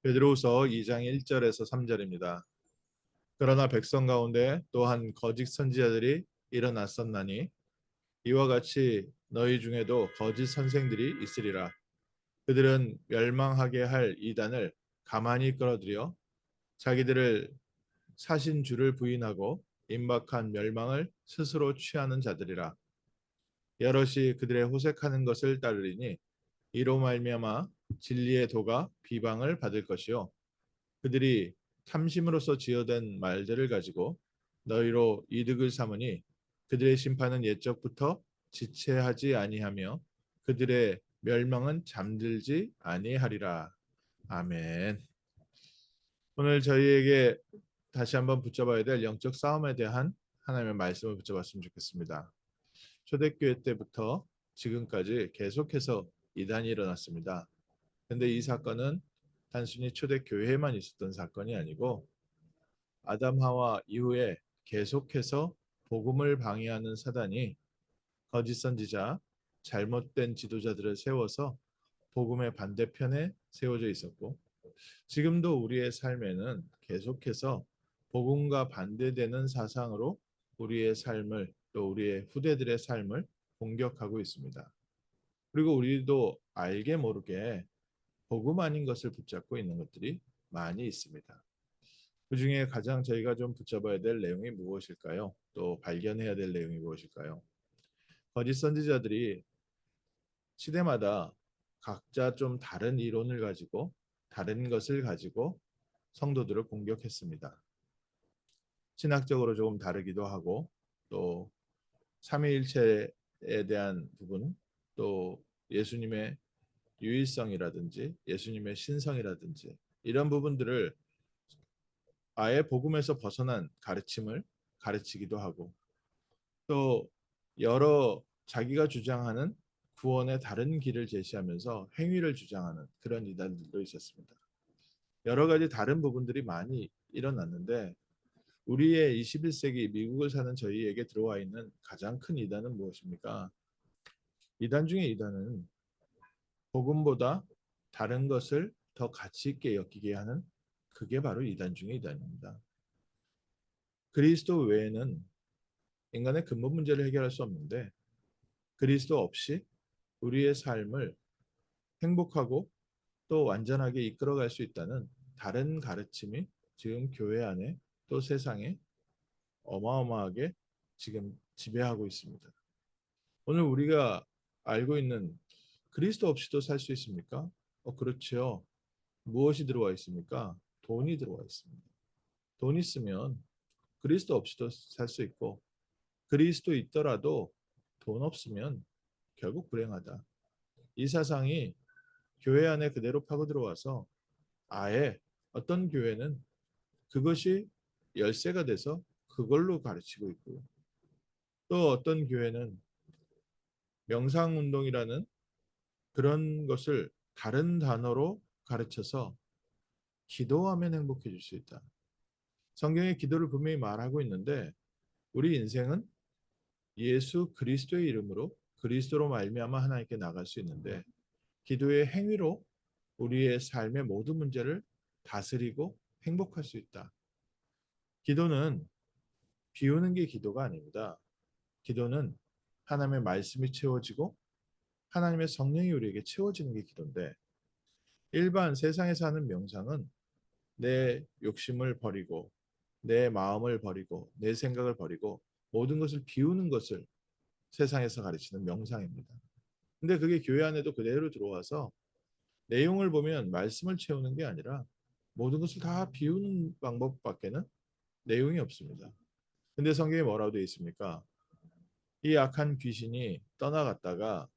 베드로후서 2장 1절에서 3절입니다. 그러나 백성 가운데 또한 거짓 선지자들이 일어났었나니 이와 같이 너희 중에도 거짓 선생들이 있으리라. 그들은 멸망하게 할 이단을 가만히 끌어들여 자기들을 사신 주를 부인하고 임박한 멸망을 스스로 취하는 자들이라. 여럿이 그들의 호색하는 것을 따르리니 이로 말미암아 진리의 도가 비방을 받을 것이요 그들이 탐심으로써 지어낸 말들을 가지고 너희로 이득을 삼으니 그들의 심판은 옛적부터 지체하지 아니하며 그들의 멸망은 잠들지 아니하리라. 아멘. 오늘 저희에게 다시 한번 붙잡아야 될 영적 싸움에 대한 하나님의 말씀을 붙잡았으면 좋겠습니다. 초대교회 때부터 지금까지 계속해서 이단이 일어났습니다. 근데 이 사건은 단순히 초대교회에만 있었던 사건이 아니고 아담 하와 이후에 계속해서 복음을 방해하는 사단이 거짓 선지자, 잘못된 지도자들을 세워서 복음의 반대편에 세워져 있었고 지금도 우리의 삶에는 계속해서 복음과 반대되는 사상으로 우리의 삶을 또 우리의 후대들의 삶을 공격하고 있습니다. 그리고 우리도 알게 모르게 복음 아닌 것을 붙잡고 있는 것들이 많이 있습니다. 그 중에 가장 저희가 좀 붙잡아야 될 내용이 무엇일까요? 또 발견해야 될 내용이 무엇일까요? 거짓 선지자들이 시대마다 각자 좀 다른 이론을 가지고 다른 것을 가지고 성도들을 공격했습니다. 신학적으로 조금 다르기도 하고 또 삼위일체에 대한 부분 또 예수님의 유일성이라든지 예수님의 신성이라든지 이런 부분들을 아예 복음에서 벗어난 가르침을 가르치기도 하고 또 여러 자기가 주장하는 구원의 다른 길을 제시하면서 행위를 주장하는 그런 이단들도 있었습니다. 여러 가지 다른 부분들이 많이 일어났는데 우리의 21세기 미국을 사는 저희에게 들어와 있는 가장 큰 이단은 무엇입니까? 이단 중에 이단은 복음보다 다른 것을 더 가치 있게 여기게 하는 그게 바로 이단 중에 이단입니다. 그리스도 외에는 인간의 근본 문제를 해결할 수 없는데 그리스도 없이 우리의 삶을 행복하고 또 완전하게 이끌어갈 수 있다는 다른 가르침이 지금 교회 안에 또 세상에 어마어마하게 지금 지배하고 있습니다. 오늘 우리가 알고 있는 그리스도 없이도 살 수 있습니까? 그렇죠. 무엇이 들어와 있습니까? 돈이 들어와 있습니다. 돈 있으면 그리스도 없이도 살 수 있고 그리스도 있더라도 돈 없으면 결국 불행하다. 이 사상이 교회 안에 그대로 파고 들어와서 아예 어떤 교회는 그것이 열쇠가 돼서 그걸로 가르치고 있고요. 또 어떤 교회는 명상운동이라는 그런 것을 다른 단어로 가르쳐서 기도하면 행복해질 수 있다. 성경에 기도를 분명히 말하고 있는데 우리 인생은 예수 그리스도의 이름으로 그리스도로 말미암아 하나님께 나갈 수 있는데 기도의 행위로 우리의 삶의 모든 문제를 다스리고 행복할 수 있다. 기도는 비우는 게 기도가 아닙니다. 기도는 하나님의 말씀이 채워지고 하나님의 성령이 우리에게 채워지는 게 기도인데 일반 세상에서 하는 명상은 내 욕심을 버리고 내 마음을 버리고 내 생각을 버리고 모든 것을 비우는 것을 세상에서 가르치는 명상입니다. 근데 그게 교회 안에도 그대로 들어와서 내용을 보면 말씀을 채우는 게 아니라 모든 것을 다 비우는 방법밖에는 내용이 없습니다. 근데 성경에 뭐라고 되어 있습니까? 이 악한 귀신이 떠나갔다가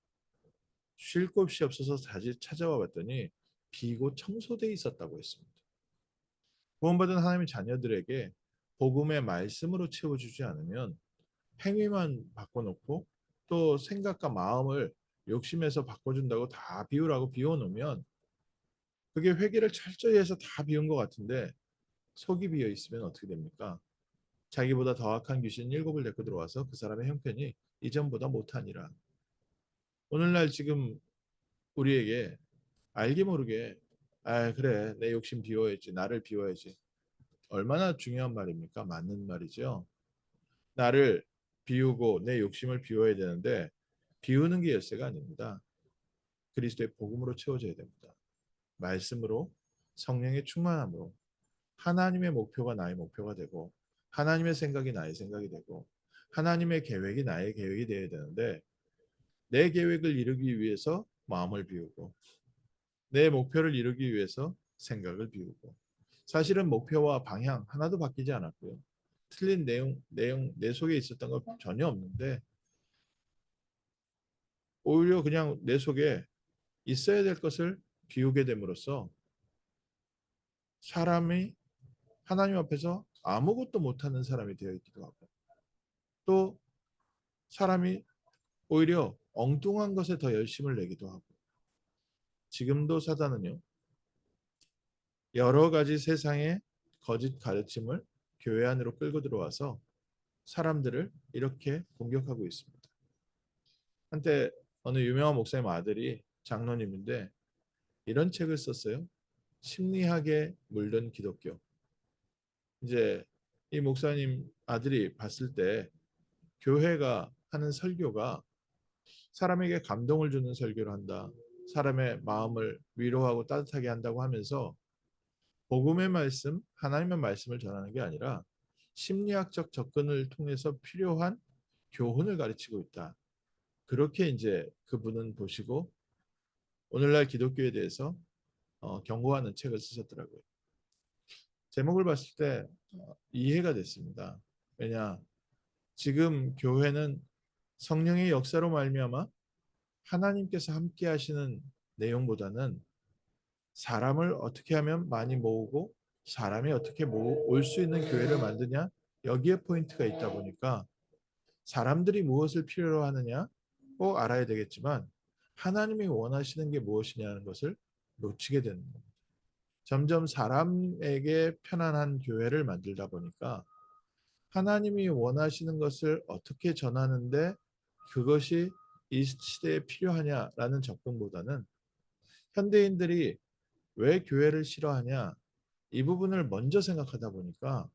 쉴 곳이 없어서 다시 찾아와 봤더니 비고 청소되어 있었다고 했습니다. 구원받은 하나님의 자녀들에게 복음의 말씀으로 채워주지 않으면 행위만 바꿔놓고 또 생각과 마음을 욕심에서 바꿔준다고 다 비우라고 비워놓으면 그게 회개를 철저히 해서 다 비운 것 같은데 속이 비어 있으면 어떻게 됩니까? 자기보다 더 악한 귀신 일곱을 데리고 들어와서 그 사람의 형편이 이전보다 못하니라. 오늘날 지금 우리에게 알게 모르게 아, 그래. 내 욕심 비워야지. 나를 비워야지. 얼마나 중요한 말입니까? 맞는 말이죠. 나를 비우고 내 욕심을 비워야 되는데 비우는 게 열쇠가 아닙니다. 그리스도의 복음으로 채워져야 됩니다. 말씀으로 성령의 충만함으로 하나님의 목표가 나의 목표가 되고 하나님의 생각이 나의 생각이 되고 하나님의 계획이 나의 계획이 되어야 되는데 내 계획을 이루기 위해서 마음을 비우고 내 목표를 이루기 위해서 생각을 비우고 사실은 목표와 방향 하나도 바뀌지 않았고요. 틀린 내용 내 속에 있었던 거 전혀 없는데 오히려 그냥 내 속에 있어야 될 것을 비우게 됨으로써 사람이 하나님 앞에서 아무것도 못하는 사람이 되어 있기도 하고 또 사람이 오히려 엉뚱한 것에 더 열심을 내기도 하고 지금도 사단은요 여러 가지 세상의 거짓 가르침을 교회 안으로 끌고 들어와서 사람들을 이렇게 공격하고 있습니다. 한때 어느 유명한 목사님 아들이 장로님인데 이런 책을 썼어요. 심리학에 물든 기독교. 이제 이 목사님 아들이 봤을 때 교회가 하는 설교가 사람에게 감동을 주는 설교를 한다. 사람의 마음을 위로하고 따뜻하게 한다고 하면서 복음의 말씀, 하나님의 말씀을 전하는 게 아니라 심리학적 접근을 통해서 필요한 교훈을 가르치고 있다. 그렇게 이제 그분은 보시고 오늘날 기독교에 대해서 경고하는 책을 쓰셨더라고요. 제목을 봤을 때 이해가 됐습니다. 왜냐 지금 교회는 성령의 역사로 말미암아 하나님께서 함께 하시는 내용보다는 사람을 어떻게 하면 많이 모으고 사람이 어떻게 올 수 있는 교회를 만드냐 여기에 포인트가 있다 보니까 사람들이 무엇을 필요로 하느냐 꼭 알아야 되겠지만 하나님이 원하시는 게 무엇이냐는 것을 놓치게 되는 겁니다. 점점 사람에게 편안한 교회를 만들다 보니까 하나님이 원하시는 것을 어떻게 전하는데 그것이 이 시대에 필요하냐라는 접근보다는 현대인들이 왜 교회를 싫어하냐 이 부분을 먼저 생각하다 보니까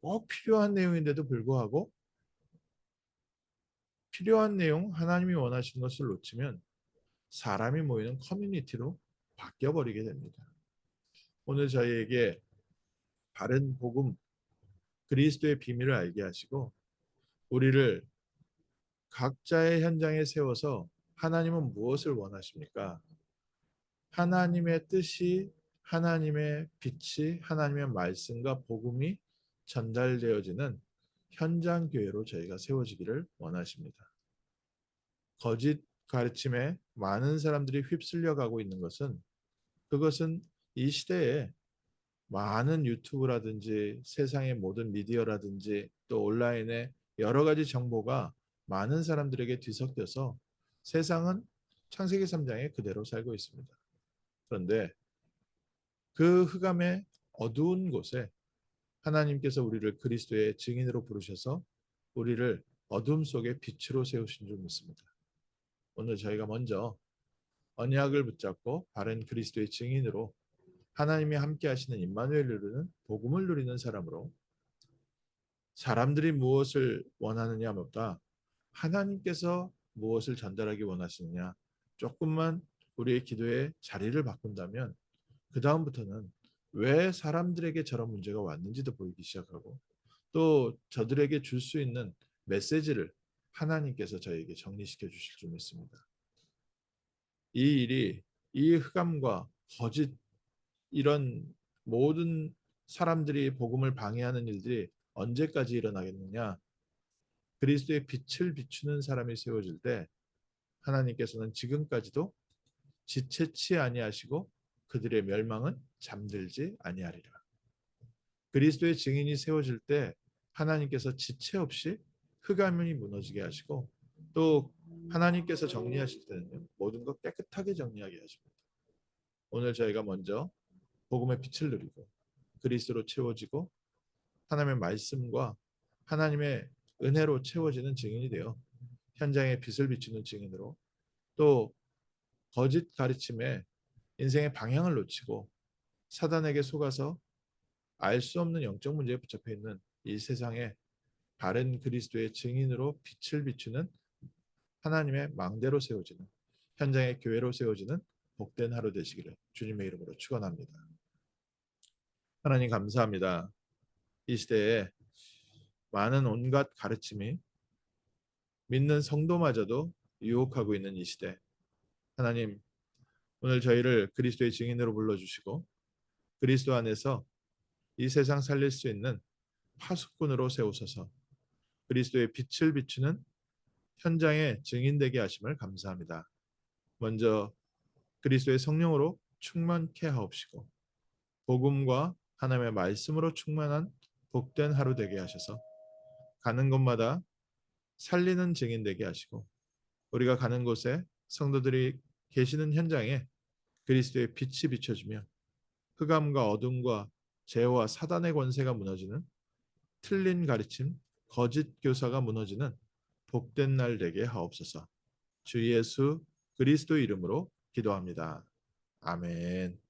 꼭 필요한 내용인데도 불구하고 필요한 내용 하나님이 원하시는 것을 놓치면 사람이 모이는 커뮤니티로 바뀌어버리게 됩니다. 오늘 저희에게 바른 복음 그리스도의 비밀을 알게 하시고 우리를 각자의 현장에 세워서 하나님은 무엇을 원하십니까? 하나님의 뜻이 하나님의 빛이 하나님의 말씀과 복음이 전달되어지는 현장 교회로 저희가 세워지기를 원하십니다. 거짓 가르침에 많은 사람들이 휩쓸려 가고 있는 것은 그것은 이 시대에 많은 유튜브라든지 세상의 모든 미디어라든지 또 온라인의 여러 가지 정보가 많은 사람들에게 뒤섞여서 세상은 창세기 3장에 그대로 살고 있습니다. 그런데 그 흑암의 어두운 곳에 하나님께서 우리를 그리스도의 증인으로 부르셔서 우리를 어둠 속에 빛으로 세우신 줄 믿습니다. 오늘 저희가 먼저 언약을 붙잡고 바른 그리스도의 증인으로 하나님이 함께 하시는 임마누엘 누리는 복음을 누리는 사람으로 사람들이 무엇을 원하느냐보다 하나님께서 무엇을 전달하기 원하시느냐 조금만 우리의 기도의 자리를 바꾼다면 그 다음부터는 왜 사람들에게 저런 문제가 왔는지도 보이기 시작하고 또 저들에게 줄 수 있는 메시지를 하나님께서 저에게 정리시켜 주실 줄 믿습니다. 이 일이 이 흑암과 거짓 이런 모든 사람들이 복음을 방해하는 일들이 언제까지 일어나겠느냐? 그리스도의 빛을 비추는 사람이 세워질 때 하나님께서는 지금까지도 지체치 아니하시고 그들의 멸망은 잠들지 아니하리라. 그리스도의 증인이 세워질 때 하나님께서 지체 없이 흑암이 무너지게 하시고 또 하나님께서 정리하실 때는요 모든 것 깨끗하게 정리하게 하십니다. 오늘 저희가 먼저 복음의 빛을 누리고 그리스도로 채워지고 하나님의 말씀과 하나님의 은혜로 채워지는 증인이 되어 현장에 빛을 비추는 증인으로 또 거짓 가르침에 인생의 방향을 놓치고 사단에게 속아서 알 수 없는 영적 문제에 붙잡혀 있는 이 세상에 바른 그리스도의 증인으로 빛을 비추는 하나님의 망대로 세워지는 현장의 교회로 세워지는 복된 하루 되시기를 주님의 이름으로 축원합니다. 하나님 감사합니다. 이 시대에 많은 온갖 가르침이 믿는 성도마저도 유혹하고 있는 이 시대. 하나님 오늘 저희를 그리스도의 증인으로 불러주시고 그리스도 안에서 이 세상 살릴 수 있는 파수꾼으로 세우소서 그리스도의 빛을 비추는 현장의 증인되게 하심을 감사합니다. 먼저 그리스도의 성령으로 충만케 하옵시고 복음과 하나님의 말씀으로 충만한 복된 하루 되게 하셔서 가는 곳마다 살리는 증인 되게 하시고 우리가 가는 곳에 성도들이 계시는 현장에 그리스도의 빛이 비춰지며 흑암과 어둠과 죄와 사단의 권세가 무너지는 틀린 가르침, 거짓 교사가 무너지는 복된 날 되게 하옵소서. 주 예수 그리스도 이름으로 기도합니다. 아멘.